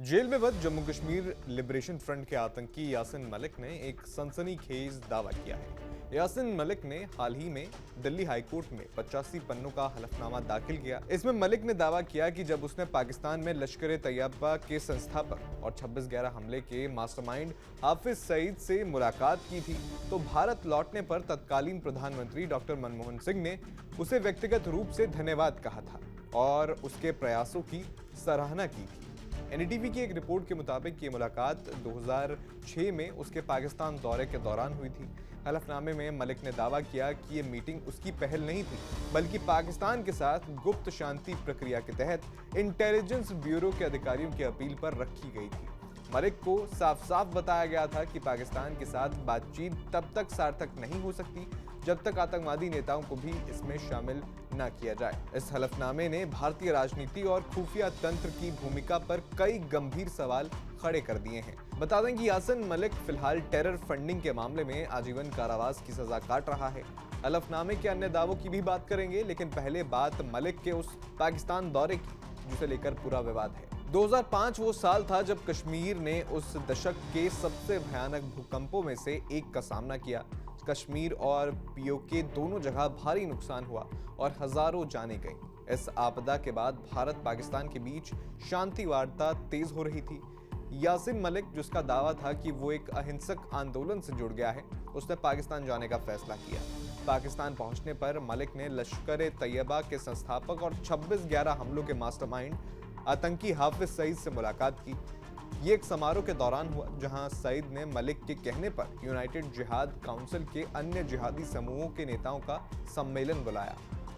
Jail में बंद Jammu Kashmir liberation front के आतंकी यासिन मलिक ने एक सनसनीखेज दावा किया है। यासिन मलिक ने हाल ही में दिल्ली हाईकोर्ट में 85 पन्नों का हलफनामा दाखिल किया। इसमें मलिक ने दावा किया कि जब उसने पाकिस्तान में लश्कर-ए-तैयबा के संस्थापक और 26/11 हमले के मास्टरमाइंड हाफिज सईद से मुलाकात की थी, तो भारत लौटने पर तत्कालीन प्रधानमंत्री डॉक्टर मनमोहन सिंह ने उसे व्यक्तिगत रूप से धन्यवाद कहा था और उसके प्रयासों की सराहना की थी। एनडीटीवी की एक रिपोर्ट के मुताबिक ये मुलाकात 2006 में उसके पाकिस्तान दौरे के दौरान हुई थी। हलफनामे में मलिक ने दावा किया कि ये मीटिंग उसकी पहल नहीं थी, बल्कि पाकिस्तान के साथ गुप्त शांति प्रक्रिया के तहत इंटेलिजेंस ब्यूरो के अधिकारियों की अपील पर रखी गई थी। मलिक को साफ साफ बताया गया था कि पाकिस्तान के साथ बातचीत तब तक सार्थक नहीं हो सकती जब तक आतंकवादी नेताओं को भी इसमें शामिल न किया जाए। इस हलफनामे ने भारतीय राजनीति और खुफिया तंत्र की भूमिका पर कई गंभीर सवाल खड़े कर दिए हैं। बता दें कि यासिन मलिक फिलहाल टेरर फंडिंग के मामले में आजीवन कारावास की सजा काट रहा है। हलफनामे के अन्य दावों की भी बात करेंगे, लेकिन पहले बात मलिक के उस पाकिस्तान दौरे की जिसे लेकर पूरा विवाद है। 2005 वो साल था जब कश्मीर ने उस दशक के सबसे भयानक भूकंपों में से एक का सामना किया। कश्मीर और पीओके दोनों जगह भारी नुकसान हुआ और हजारों जानें गईं। इस आपदा के बाद भारत पाकिस्तान के बीच शांति वार्ता तेज हो रही थी। यासिन मलिक, जिसका दावा था कि वो एक अहिंसक आंदोलन से जुड़ गया है, उसने पाकिस्तान जाने का फैसला किया। पाकिस्तान पहुंचने पर मलिक ने लश्कर-ए-तैयबा के संस्थापक और 26/11 हमलों के मास्टरमाइंड आतंकी हाफिज सईद से मुलाकात की। ये एक समारोह के दौरान हुआ जहां सईद ने मलिक के कहने पर यूनाइटेड जिहाद काउंसिल के अन्य जिहादी समूहों के नेताओं का सम्मेलन बुलाया।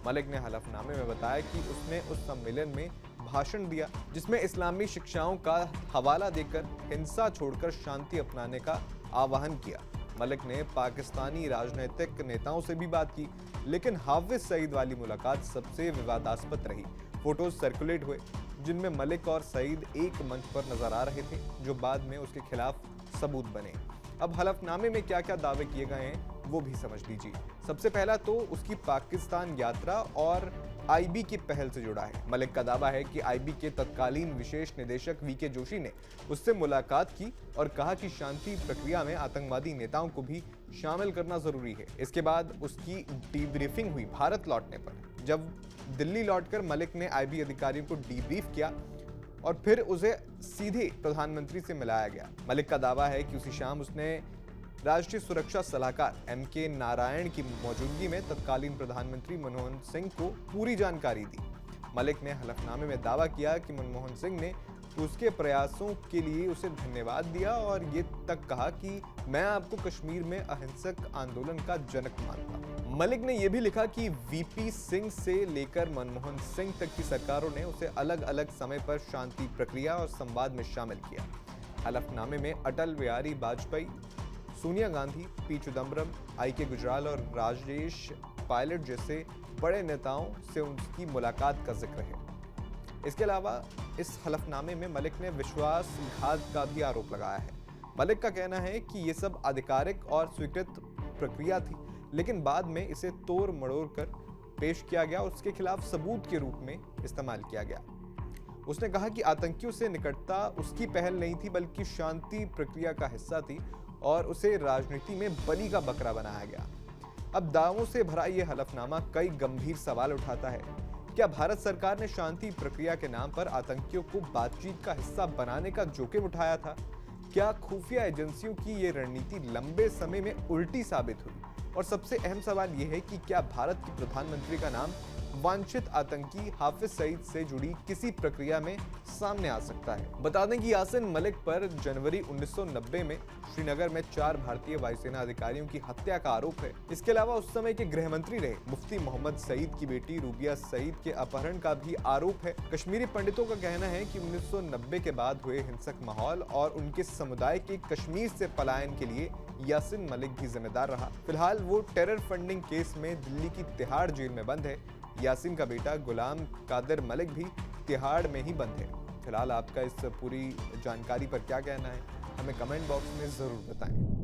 मलिक ने हलफनामे में बताया कि उसने उस सम्मेलन में भाषण दिया जिसमें इस्लामी शिक्षाओं का हवाला देकर हिंसा छोड़कर शांति अपनाने का आह्वान किया। मलिक ने पाकिस्तानी राजनीतिक नेताओं से भी बात की, लेकिन हाफिज सईद वाली मुलाकात सबसे विवादास्पद रही। फोटोज सर्कुलेट हुए जिनमें मलिक और सईद एक मंच पर नजर आ रहे थे, जो बाद में उसके खिलाफ सबूत बने। अब हलफनामे में क्या क्या दावे किए गए हैं वो भी समझ लीजिए। सबसे पहला तो उसकी पाकिस्तान यात्रा और आईबी की पहल से जुड़ा है। मलिक का दावा है कि आईबी के तत्कालीन विशेष निदेशक वीके जोशी ने उससे मुलाकात की और कहा कि शांति प्रक्रिया में आतंकवादी नेताओं को भी शामिल करना जरूरी है। इसके बाद उसकी डीब्रीफिंग हुई भारत लौटने पर। जब दिल्ली लौटकर मलिक ने आईबी अधिकारियों को डीब्रीफ किया और फिर उसे सीधे प्रधानमंत्री से मिलाया गया। मलिक का दावा है कि उसी शाम उसने राष्ट्रीय सुरक्षा सलाहकार एमके नारायण की मौजूदगी में तत्कालीन प्रधानमंत्री मनमोहन सिंह को पूरी जानकारी दी। मलिक ने हलफनामे में दावा किया कि मनमोहन सिंह ने उसके प्रयासों के लिए उसे धन्यवाद दिया और ये तक कहा कि मैं आपको कश्मीर में अहिंसक आंदोलन का जनक मानता हूं। मलिक ने यह भी लिखा कि वीपी सिंह से लेकर मनमोहन सिंह तक की सरकारों ने उसे अलग अलग समय पर शांति प्रक्रिया और संवाद में शामिल किया। हलफनामे में अटल बिहारी वाजपेयी, सोनिया गांधी, पी चिदम्बरम, आई.के. गुजराल और राजेश पायलट जैसे बड़े नेताओं से उनकी मुलाकात का जिक्र है। इसके अलावा इस हलफनामे में मलिक ने विश्वासघात का भी आरोप लगाया है। मलिक का कहना है कि ये सब आधिकारिक और स्वीकृत प्रक्रिया थी, लेकिन बाद में इसे तोड़ मड़ोड़ कर पेश किया गया और उसके खिलाफ सबूत के रूप में इस्तेमाल किया गया। उसने कहा कि आतंकियों से निकटता उसकी पहल नहीं थी, बल्कि शांति प्रक्रिया का हिस्सा थी और उसे राजनीति में बलि का बकरा बनाया गया। अब दावों से भरा यह हलफनामा कई गंभीर सवाल उठाता है। क्या भारत सरकार ने शांति प्रक्रिया के नाम पर आतंकियों को बातचीत का हिस्सा बनाने का जोखिम उठाया था? क्या खुफिया एजेंसियों की ये रणनीति लंबे समय में उल्टी साबित हुई? और सबसे अहम सवाल यह है कि क्या भारत के प्रधानमंत्री का नाम वांछित आतंकी हाफिज सईद से जुड़ी किसी प्रक्रिया में सामने आ सकता है? बता दें कि यासिन मलिक पर जनवरी 1990 में श्रीनगर में 4 भारतीय वायुसेना अधिकारियों की हत्या का आरोप है। इसके अलावा उस समय के गृह मंत्री रहे मुफ्ती मोहम्मद सईद की बेटी रूबिया सईद के अपहरण का भी आरोप है। कश्मीरी पंडितों का कहना है कि 1990 के बाद हुए हिंसक माहौल और उनके समुदाय के कश्मीर से पलायन के लिए यासिन मलिक भी जिम्मेदार रहा। फिलहाल वो टेरर फंडिंग केस में दिल्ली की तिहाड़ जेल में बंद है। यासिन का बेटा गुलाम कादिर मलिक भी तिहाड़ में ही बंद है। फिलहाल आपका इस पूरी जानकारी पर क्या कहना है, हमें कमेंट बॉक्स में जरूर बताएं।